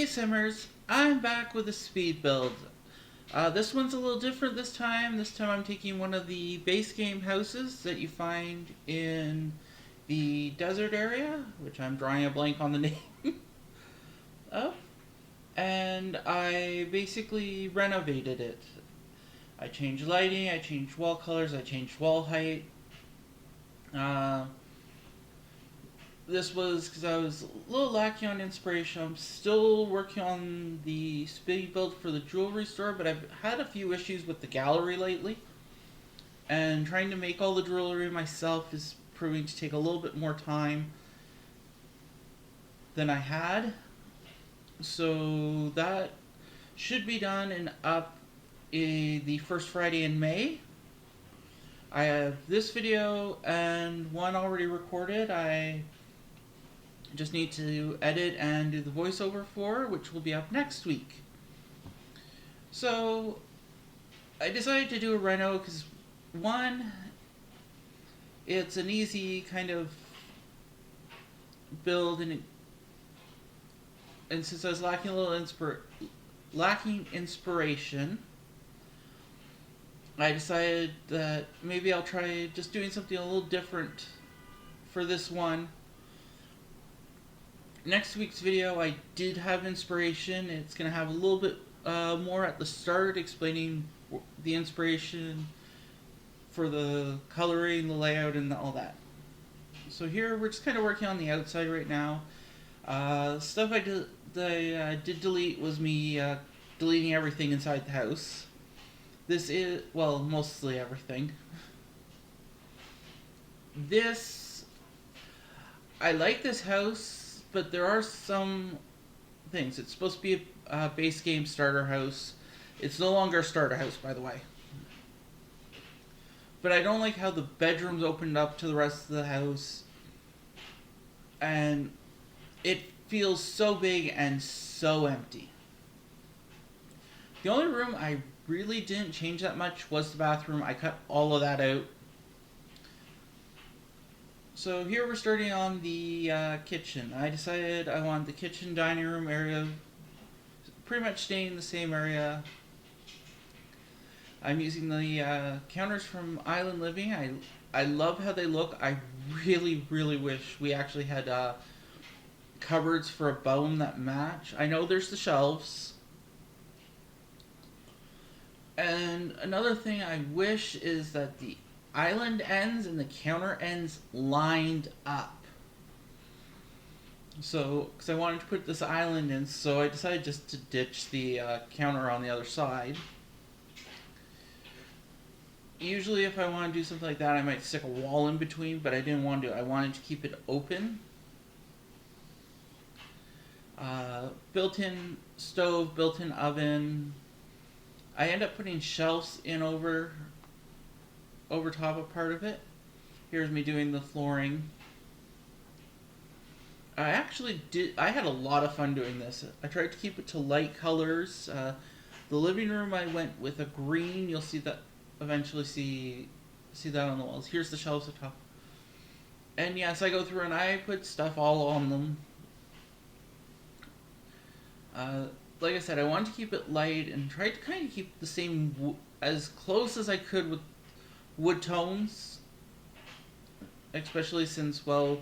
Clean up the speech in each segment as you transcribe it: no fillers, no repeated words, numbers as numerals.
Hey Simmers, I'm back with a speed build. This one's a little different this time. This time I'm taking one of the base game houses that you find in the desert area, which I'm drawing a blank on the name of, and I basically renovated it. I changed lighting, I changed wall colors, I changed wall height. Uh, this was because I was a little lacking on inspiration. I'm still working on the speed build for the jewelry store, but I've had a few issues with the gallery lately. And trying to make all the jewelry myself is proving to take a little bit more time than I had. So that should be done and up the first Friday in May. I have this video and one already recorded. I just need to edit and do the voiceover for, which will be up next week. So I decided to do a reno because, one, it's an easy kind of build, and since I was lacking a little inspiration, I decided that maybe I'll try just doing something a little different for this one. Next week's video, I did have inspiration. It's going to have a little bit more at the start, explaining the inspiration for the coloring, the layout, and all that. So here, we're just kind of working on the outside right now. Stuff I did delete was me deleting everything inside the house. This is, well, mostly everything. I like this house, but there are some things. It's supposed to be a base game starter house. It's no longer a starter house, by the way. But I don't like how the bedrooms opened up to the rest of the house. And it feels so big and so empty. The only room I really didn't change that much was the bathroom. I cut all of that out. So here we're starting on the kitchen. I decided I want the kitchen dining room area pretty much staying in the same area. I'm using the counters from Island Living. I love how they look. I really, really wish we actually had cupboards for above them that match. I know there's the shelves. And another thing I wish is that the island ends and the counter ends lined up. So, because I wanted to put this island in, so I decided just to ditch the counter on the other side. Usually if I want to do something like that, I might stick a wall in between, but I didn't want to. I wanted to keep it open. Built-in stove, built-in oven. I end up putting shelves in over top of part of it. Here's me doing the flooring. I had a lot of fun doing this. I tried to keep it to light colors. The living room I went with a green. You'll see that eventually see that on the walls. Here's the shelves up top. And yes, I go through and I put stuff all on them. Like I said, I wanted to keep it light and tried to kind of keep the same as close as I could with wood tones, especially since, well,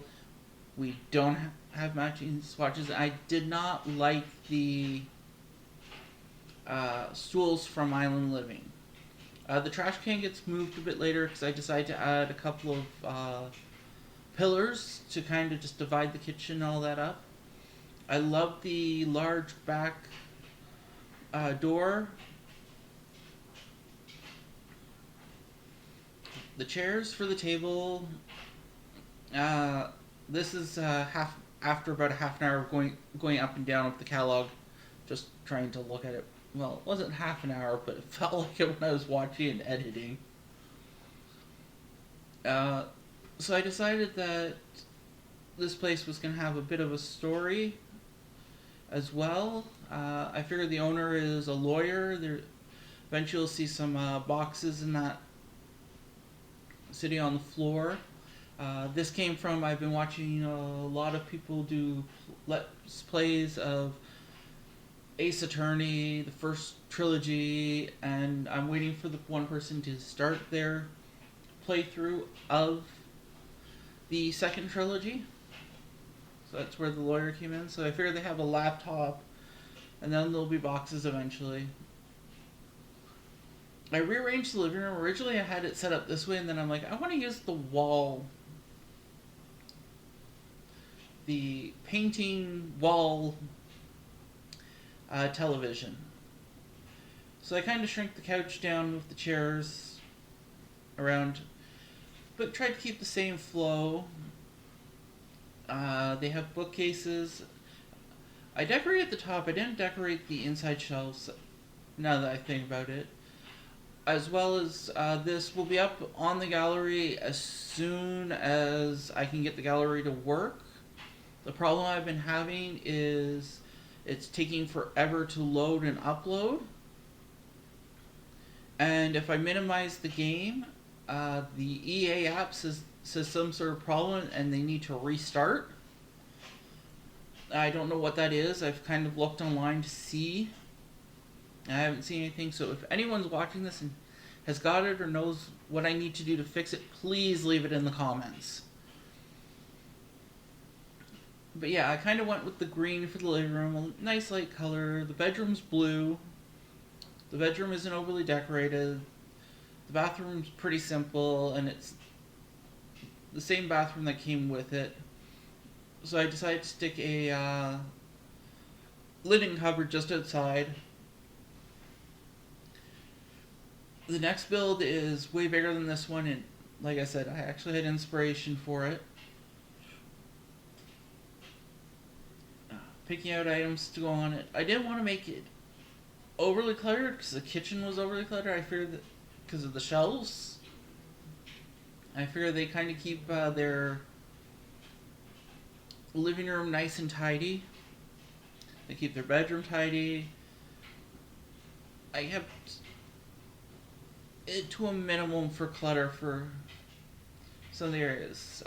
we don't have matching swatches. I did not like the stools from Island Living. The trash can gets moved a bit later because I decided to add a couple of pillars to kind of just divide the kitchen and all that up. I love the large back door. The chairs for the table. This is after about a half an hour of going up and down with the catalog, just trying to look at it. Well, it wasn't half an hour, but it felt like it when I was watching and editing. So I decided that this place was going to have a bit of a story as well. I figured the owner is a lawyer. Eventually you'll see some boxes in that sitting on the floor. This came from, I've been watching a lot of people do let's plays of Ace Attorney, the first trilogy, and I'm waiting for the one person to start their playthrough of the second trilogy. So that's where the lawyer came in. So I figure they have a laptop, and then there'll be boxes eventually. I rearranged the living room. Originally, I had it set up this way, and then I'm like, I want to use the wall, the painting wall television. So I kind of shrink the couch down with the chairs around, but tried to keep the same flow. They have bookcases. I decorated the top. I didn't decorate the inside shelves. Now that I think about it, as well as this will be up on the gallery as soon as I can get the gallery to work. The problem I've been having is it's taking forever to load and upload. And if I minimize the game, the EA app says some sort of problem and they need to restart. I don't know what that is. I've kind of looked online to see. I haven't seen anything. So if anyone's watching this and has got it or knows what I need to do to fix it, please leave it in the comments. But yeah, I kind of went with the green for the living room. A nice light color. The bedroom's blue. The bedroom isn't overly decorated. The bathroom's pretty simple, and it's the same bathroom that came with it. So I decided to stick a linen cupboard just outside. The next build is way bigger than this one, and like I said, I actually had inspiration for it. Picking out items to go on it. I didn't want to make it overly cluttered because the kitchen was overly cluttered. I figured that because of the shelves, I figured they kind of keep their living room nice and tidy. They keep their bedroom tidy. I kept it to a minimum for clutter for some of the areas.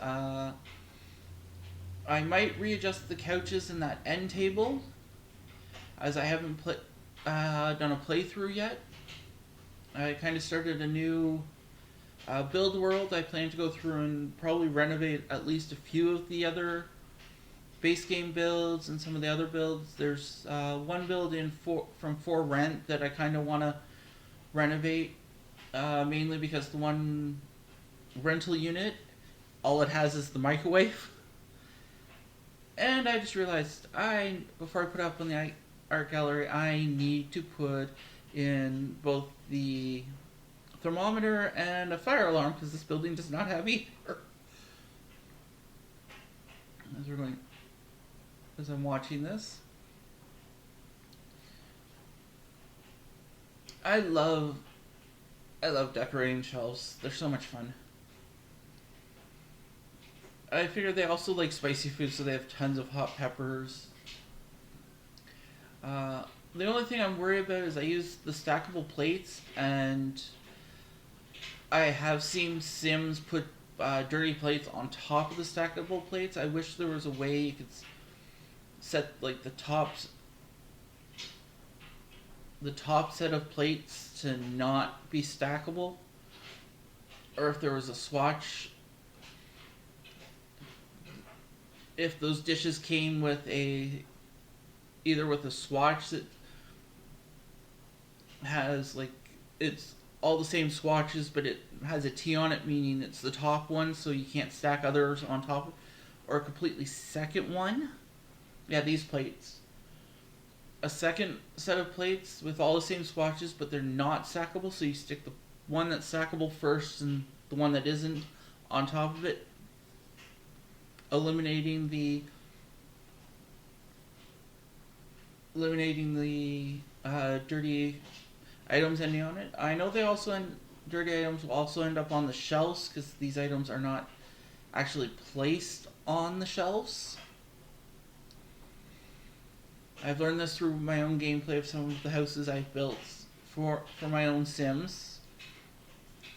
I might readjust the couches in that end table, as I haven't done a playthrough yet. I kind of started a new build world. I plan to go through and probably renovate at least a few of the other base game builds and some of the other builds. There's one build from For Rent that I kind of want to renovate, mainly because the one rental unit, all it has is the microwave. And I just realized, before I put up on the art gallery, I need to put in both the thermometer and a fire alarm because this building does not have either. As I'm watching this, I love decorating shelves. They're so much fun. I figure they also like spicy food, so they have tons of hot peppers. The only thing I'm worried about is I use the stackable plates, and I have seen Sims put dirty plates on top of the stackable plates. I wish there was a way you could set like the top set of plates to not be stackable, or if there was a swatch. If those dishes came with either with a swatch that has like, it's all the same swatches but it has a T on it, meaning it's the top one so you can't stack others on top, or a completely second one. Yeah, these plates. A second set of plates with all the same swatches but they're not stackable, so you stick the one that's stackable first and the one that isn't on top of it, eliminating the dirty items ending on it. I know dirty items will also end up on the shelves because these items are not actually placed on the shelves. I've learned this through my own gameplay of some of the houses I've built for my own Sims.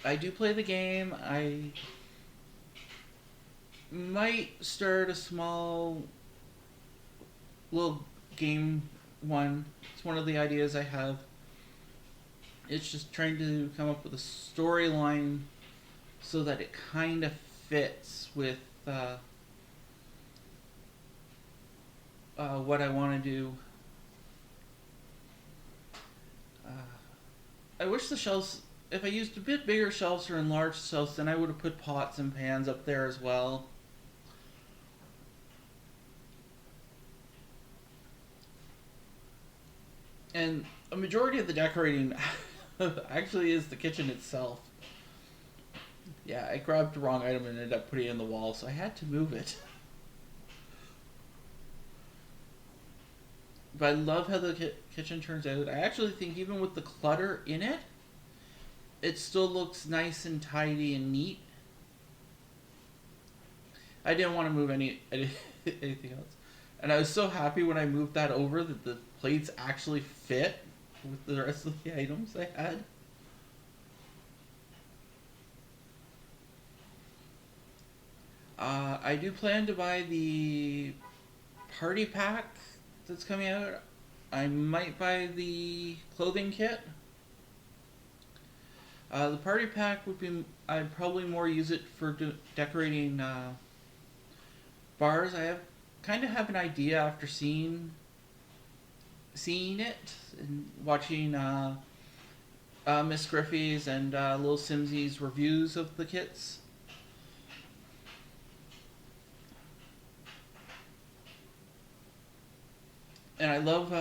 I do play the game. I might start a small little game one. It's one of the ideas I have. It's just trying to come up with a storyline so that it kind of fits with what I want to do. Uh, I wish the shelves, if I used a bit bigger shelves or enlarged shelves, then I would have put pots and pans up there as well. And a majority of the decorating actually is the kitchen itself. Yeah, I grabbed the wrong item and ended up putting it in the wall, so I had to move it. But I love how the kitchen turns out. I actually think even with the clutter in it, it still looks nice and tidy and neat. I didn't want to move anything else. And I was so happy when I moved that over that the plates actually fit with the rest of the items I had. I do plan to buy the party pack that's coming out. I might buy the clothing kit. The party pack would be, I'd probably more use it for decorating bars. I kind of have an idea after seeing it and watching Miss Griffey's and Lil Simsy's reviews of the kits. And I love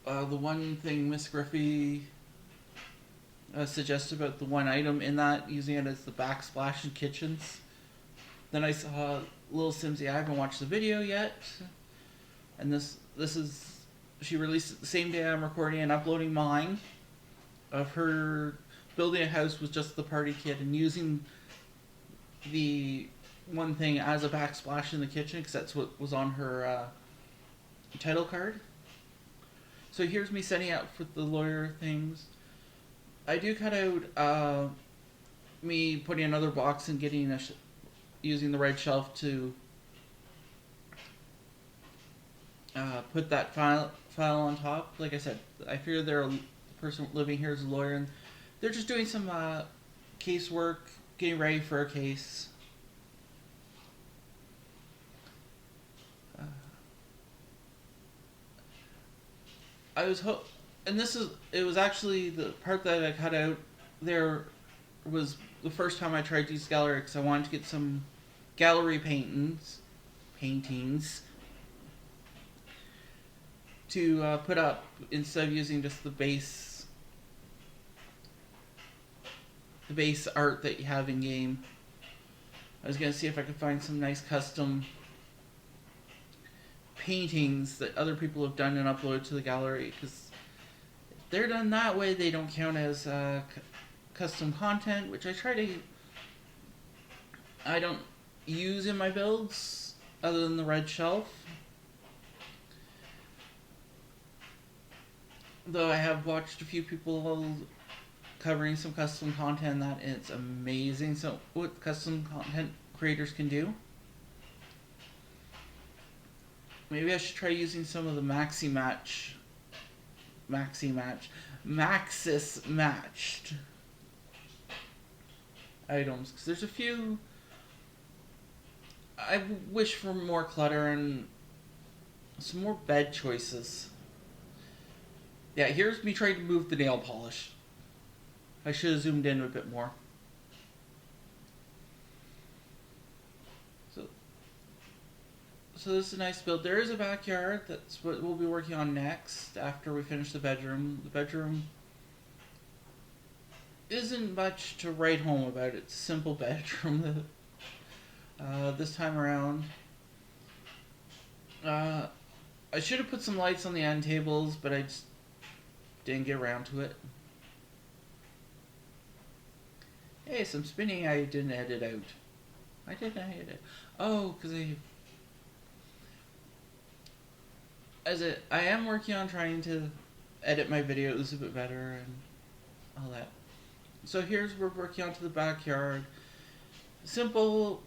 the one thing Miss Griffey suggested about the one item in that, using it as the backsplash in kitchens. Then I saw Lil Simsy. I haven't watched the video yet, and this is, she released it the same day I'm recording and uploading mine, of her building a house with just the party kit and using the one thing as a backsplash in the kitchen, because that's what was on her title card. So here's me setting out for the lawyer things. I do cut out me putting another box and getting using the red shelf to put that file on top. Like I said, I figure the person living here is a lawyer, and they're just doing some casework, getting ready for a case. I was and it was actually the part that I cut out there was the first time I tried to use gallery, because I wanted to get some gallery paintings to put up instead of using just the base art that you have in game. I was gonna see if I could find some nice custom paintings that other people have done and uploaded to the gallery, because if they're done that way, they don't count as custom content, which I don't use in my builds other than the red shelf. Though I have watched a few people covering some custom content, and it's amazing so what custom content creators can do. Maybe I should try using some of the Maxis matched items, because there's a few. I wish for more clutter and some more bed choices. Yeah, here's me trying to move the nail polish. I should have zoomed in a bit more. So this is a nice build. There is a backyard. That's what we'll be working on next after we finish the bedroom. The bedroom isn't much to write home about. It's a simple bedroom this time around. I should have put some lights on the end tables, but I just didn't get around to it. Hey, some spinning I didn't edit out. I didn't edit it. Oh, because I am working on trying to edit my videos a bit better and all that. So we're working onto the backyard. Simple,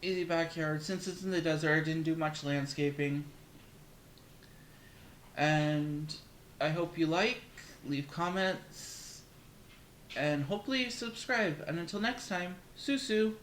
easy backyard. Since it's in the desert, I didn't do much landscaping. And I hope you like, leave comments, and hopefully subscribe. And until next time, Susu.